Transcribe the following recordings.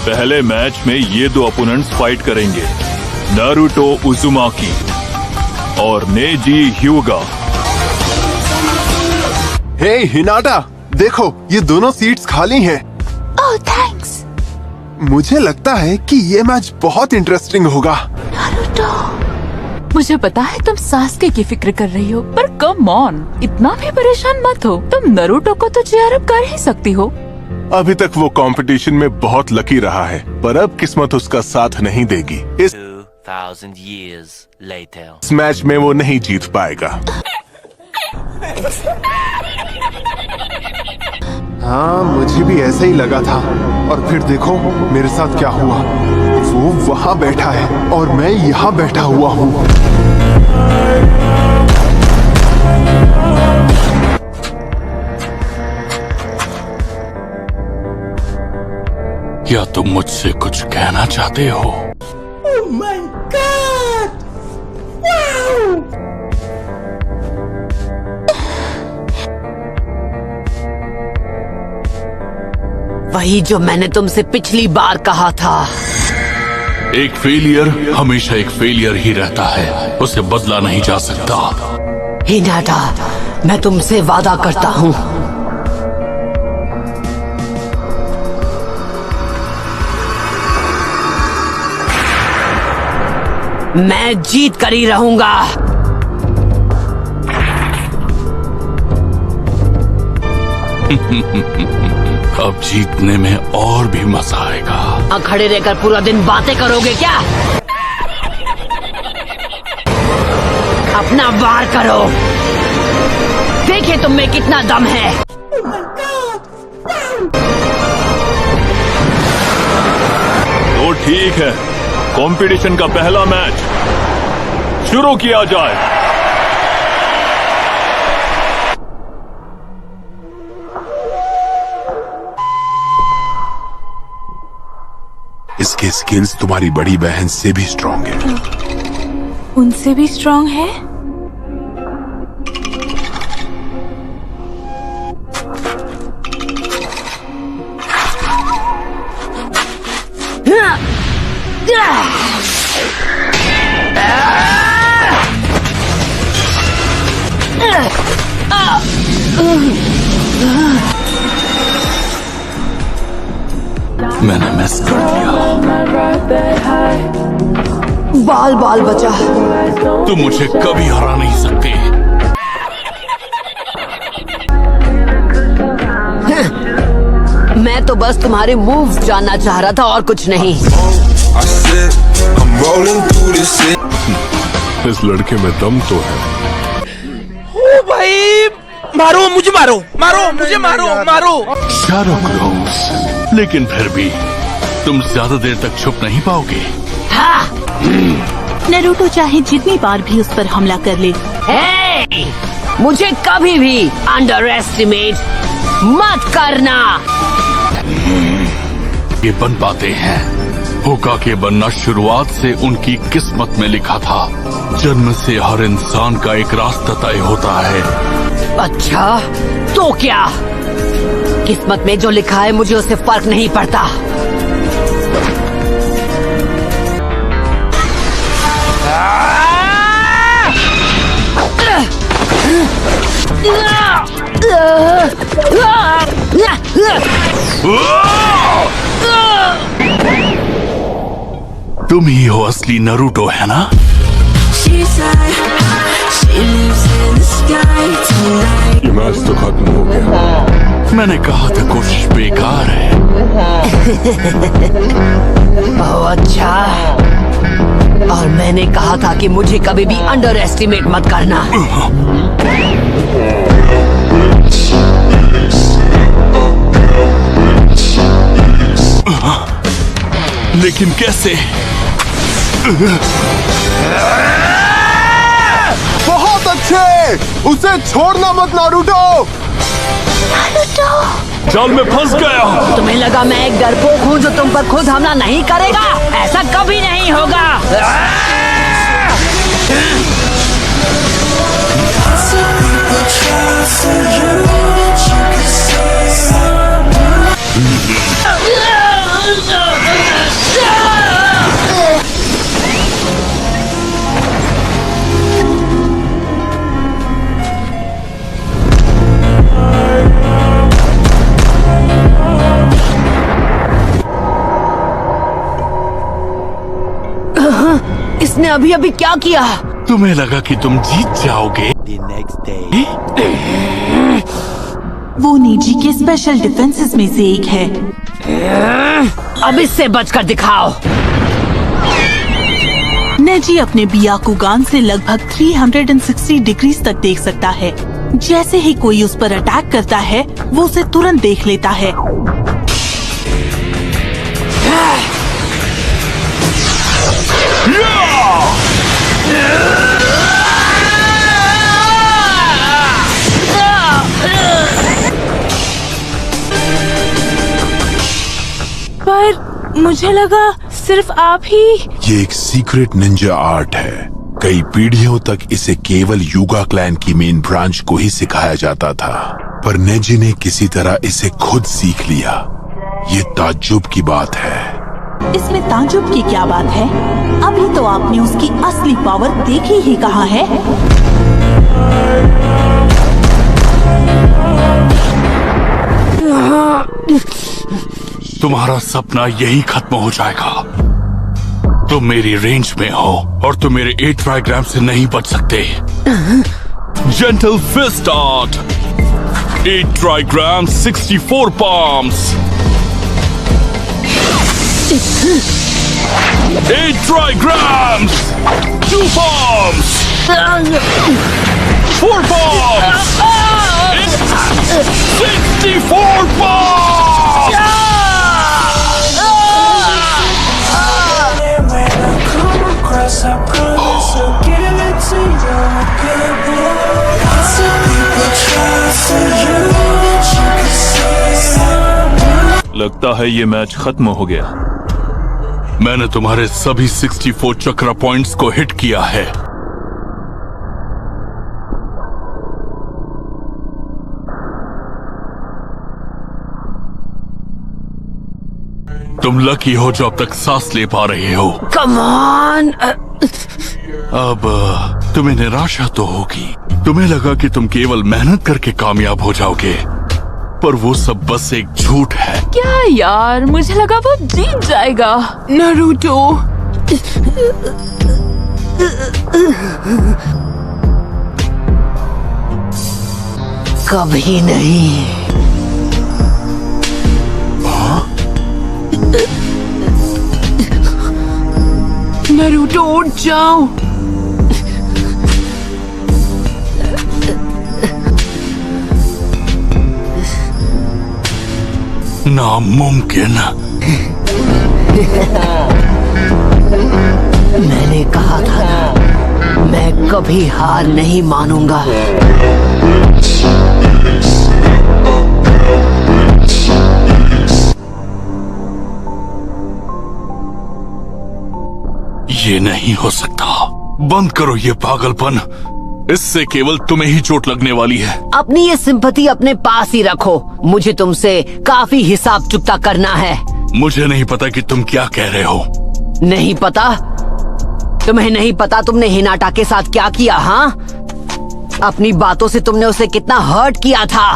पहले मैच में ये दो अपोनेंट्स फाइट करेंगे, नारुतो उजुमाकी और नेजी ह्यूगा। हे हिनाटा, देखो ये दोनों सीट्स खाली हैं। ओह थैंक्स। मुझे लगता है कि ये मैच बहुत इंटरेस्टिंग होगा। नारुतो, मुझे पता है तुम सास्के की फिक्र कर रही हो, पर कम ऑन, इतना भी परेशान मत हो। तुम नारुतो को तो चेयर अप कर ही सकती हो। अभी तक वो कंपटीशन में बहुत लकी रहा है, पर अब किस्मत उसका साथ नहीं देगी। इस 2000 years later. मैच में वो नहीं जीत पाएगा। हाँ, मुझे भी ऐसा ही लगा था। और फिर देखो मेरे साथ क्या हुआ। वो वहाँ बैठा है और मैं यहाँ बैठा हुआ हूँ। क्या तुम मुझसे कुछ कहना चाहते हो? Oh my God! Wow! वही जो मैंने तुमसे पिछली बार कहा था। एक फेलियर हमेशा एक फेलियर ही रहता है, उसे बदला नहीं जा सकता। हिनाटा, मैं तुमसे वादा करता हूँ, मैं जीत कर ही रहूंगा। अब जीतने में और भी मजा आएगा। खड़े रहकर पूरा दिन बातें करोगे क्या? अपना वार करो, देखिए तुम में कितना दम है। Oh my God! Wow! तो ठीक है, कंपटीशन का पहला मैच शुरू किया जाए। इसके स्किल्स तुम्हारी बड़ी बहन से भी स्ट्रॉन्ग है। उनसे भी स्ट्रांग है? मैंने मिस कर दिया। बाल बाल बचा। तुम मुझे कभी हरा नहीं सकते। मैं तो बस तुम्हारे मूव्स जानना चाह रहा था और कुछ नहीं। इस लड़के में दम तो है। ओ भाई, मारो मुझे, मारो मारो मुझे, मारो मारो। शारो क्लोज, लेकिन फिर भी तुम ज्यादा देर तक छुप नहीं पाओगे। नारुतो चाहे जितनी बार भी उस पर हमला कर ले, हे! मुझे कभी भी अंडर एस्टिमेट मत करना। ये बन पाते हैं। होकागे बनना शुरुआत से उनकी किस्मत में लिखा था। जन्म से हर इंसान का एक रास्ता तय होता है। अच्छा, तो क्या? किस्मत में जो लिखा है मुझे उससे फर्क नहीं पड़ता। तुम ही हो असली नारुतो, है ना? ये मैच तो खत्म हो गया। मैंने कहा था कोशिश बेकार है। ओह अच्छा, और मैंने कहा था कि मुझे कभी भी अंडर एस्टिमेट मत करना। लेकिन कैसे? बहुत अच्छे, उसे छोड़ना मत नारुतो। जाल में फंस गया। तुम्हें लगा मैं एक डरपोक हूँ जो तुम पर खुद हमला नहीं करेगा? ऐसा कभी नहीं होगा। इसने अभी अभी क्या किया? तुम्हें लगा कि तुम जीत जाओगे? The next day. वो नेजी के स्पेशल डिफेंसेस में से एक है। अब इससे बचकर दिखाओ। नेजी अपने बियाकुगान से लगभग 360 डिग्रीज तक देख सकता है। जैसे ही कोई उस पर अटैक करता है वो उसे तुरंत देख लेता है। पर मुझे लगा सिर्फ आप ही। ये एक सीक्रेट निंजा आर्ट है। कई पीढ़ियों तक इसे केवल युगा क्लैन की मेन ब्रांच को ही सिखाया जाता था, पर नेजी ने किसी तरह इसे खुद सीख लिया। ये ताज्जुब की बात है। इसमें ताज्जुब की क्या बात है? अभी तो आपने उसकी असली पावर देखी ही कहाँ है। तुम्हारा सपना यही खत्म हो जाएगा। तुम मेरी रेंज में हो और तुम मेरे 8 ट्राइग्राम से नहीं बच सकते। Gentle fist art, 8 trigram 64 palms, 8 trigrams, 2 palms, 4 palms, 64 palms! लगता है ये मैच खत्म हो गया। मैंने तुम्हारे सभी 64 चक्रा पॉइंट्स को हिट किया है। तुम लकी हो जो अब तक सांस ले पा रहे हो। Come on. अब तुम्हें निराशा तो होगी। तुम्हें लगा कि तुम केवल मेहनत करके कामयाब हो जाओगे, पर वो सब बस एक झूठ है। क्या यार, मुझे लगा वो जीत जाएगा। नारुतो, कभी नहीं। नारुतो उठ जाओ। नामुमकिन। मैंने कहा था ना, मैं कभी हार नहीं मानूंगा। ये नहीं हो सकता। बंद करो ये पागलपन। इससे केवल तुम्हें ही चोट लगने वाली है। अपनी ये सिंपैथी अपने पास ही रखो। मुझे तुमसे काफी हिसाब चुकता करना है। मुझे नहीं पता कि तुम क्या कह रहे हो। नहीं पता? तुम्हें नहीं पता तुमने हिनाटा के साथ क्या किया? हाँ, अपनी बातों से तुमने उसे कितना हर्ट किया था।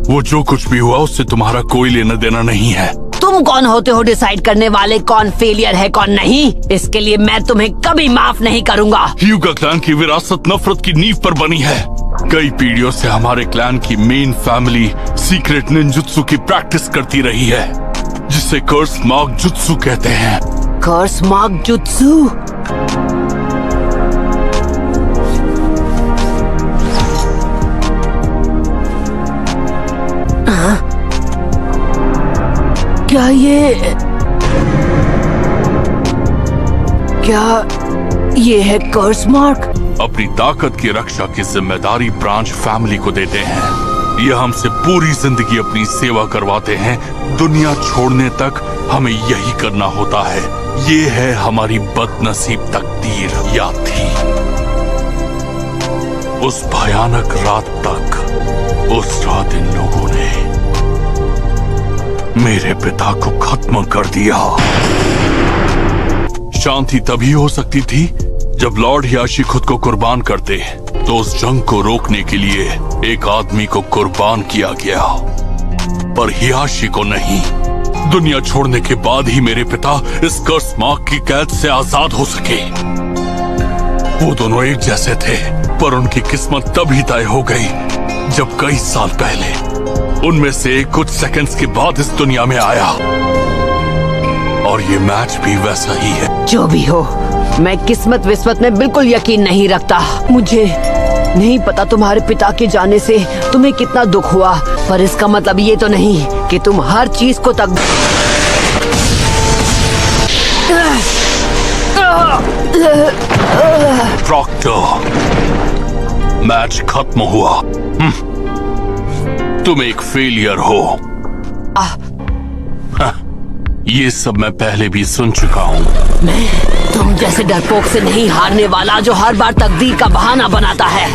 वो जो कुछ भी हुआ उससे तुम्हारा कोई लेना देना नहीं है। तुम कौन होते हो डिसाइड करने वाले कौन फेलियर है कौन नहीं? इसके लिए मैं तुम्हें कभी माफ नहीं करूंगा। ह्यूगा क्लैन की विरासत नफरत की नींव पर बनी है। कई पीढ़ियों से हमारे क्लैन की मेन फैमिली सीक्रेट निंजुत्सु की प्रैक्टिस करती रही है, जिसे कर्स मार्क जुत्सु कहते हैं। कर्स मार्क जुत्सु? क्या ये है कर्स मार्क? अपनी ताकत की रक्षा की जिम्मेदारी ब्रांच फैमिली को देते हैं। ये हमसे पूरी जिंदगी अपनी सेवा करवाते हैं। दुनिया छोड़ने तक हमें यही करना होता है। ये है हमारी बदनसीब तकदीर। याद थी उस भयानक रात तक। उस रात इन लोगों ने मेरे पिता को खत्म कर दिया। शांति तभी हो सकती थी जब लॉर्ड हियाशी खुद को कुर्बान करते, तो उस जंग को रोकने के लिए एक आदमी को कुर्बान किया गया, पर हियाशी को नहीं। दुनिया छोड़ने के बाद ही मेरे पिता इस कर्स मार्क की कैद से आजाद हो सके। वो दोनों एक जैसे थे, पर उनकी किस्मत तभी तय हो गई जब कई साल पहले उनमें से एक कुछ सेकंड्स के बाद इस दुनिया में आया। और ये मैच भी वैसा ही है। जो भी हो, मैं किस्मत विस्मत में बिल्कुल यकीन नहीं रखता। मुझे नहीं पता तुम्हारे पिता के जाने से तुम्हें कितना दुख हुआ, पर इसका मतलब ये तो नहीं कि तुम हर चीज को तक प्रॉक्टर, मैच खत्म हुआ। तुम एक फेलियर हो। ये सब मैं पहले भी सुन चुका हूँ। मैं तुम जैसे डरपोक से नहीं हारने वाला जो हर बार तकदीर का बहाना बनाता है।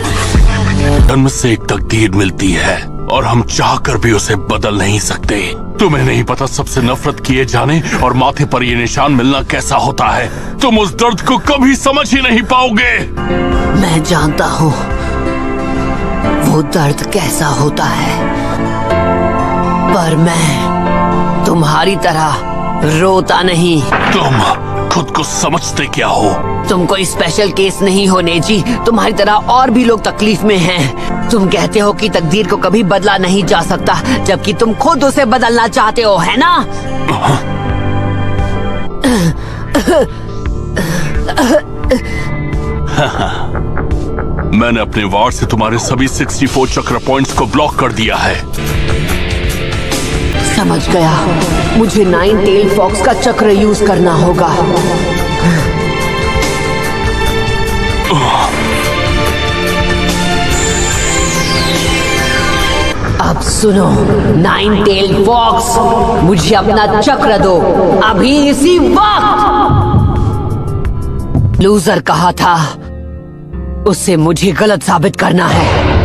जन्म से एक तकदीर मिलती है और हम चाहकर भी उसे बदल नहीं सकते। तुम्हें नहीं पता सबसे नफरत किए जाने और माथे पर ये निशान मिलना कैसा होता है। तुम उस दर्द को कभी समझ ही नहीं पाओगे। मैं जानता हूँ वो दर्द कैसा होता है, पर मैं तुम्हारी तरह रोता नहीं। तुम खुद को समझते क्या हो? तुम कोई स्पेशल केस नहीं हो नेजी। तुम्हारी तरह और भी लोग तकलीफ में हैं। तुम कहते हो कि तकदीर को कभी बदला नहीं जा सकता, जबकि तुम खुद उसे बदलना चाहते हो, है ना? मैंने अपने वार्ड से तुम्हारे सभी 64 चक्र पॉइंट्स को ब्लॉक कर दिया है। समझ गया। मुझे 9 टेल फॉक्स का चक्र यूज करना होगा। अब सुनो 9 टेल फॉक्स, मुझे अपना चक्र दो अभी इसी वक्त। लूजर कहा था, उससे मुझे गलत साबित करना है।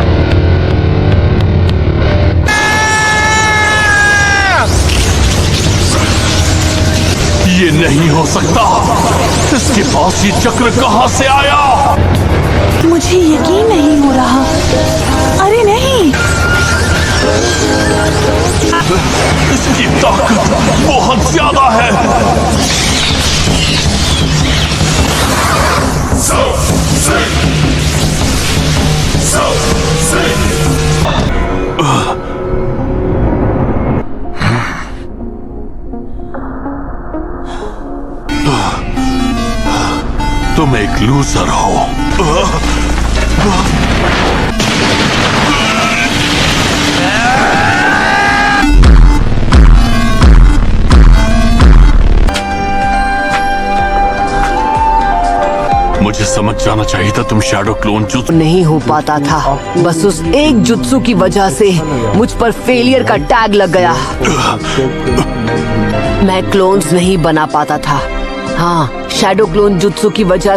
ये नहीं हो सकता। इसके पास ये चक्र कहां से आया? मुझे यकीन नहीं हो रहा। अरे नहीं, इसकी ताकत बहुत ज्यादा है। तुम एक लूजर हो। मुझे समझ जाना चाहिए था तुम शैडो क्लोन जुत्सु नहीं हो पाता था। बस उस एक जुत्सु की वजह से मुझ पर फेलियर का टैग लग गया। मैं क्लोन्स नहीं बना पाता था। हाँ, शैडो क्लोन जुत्सु की वजह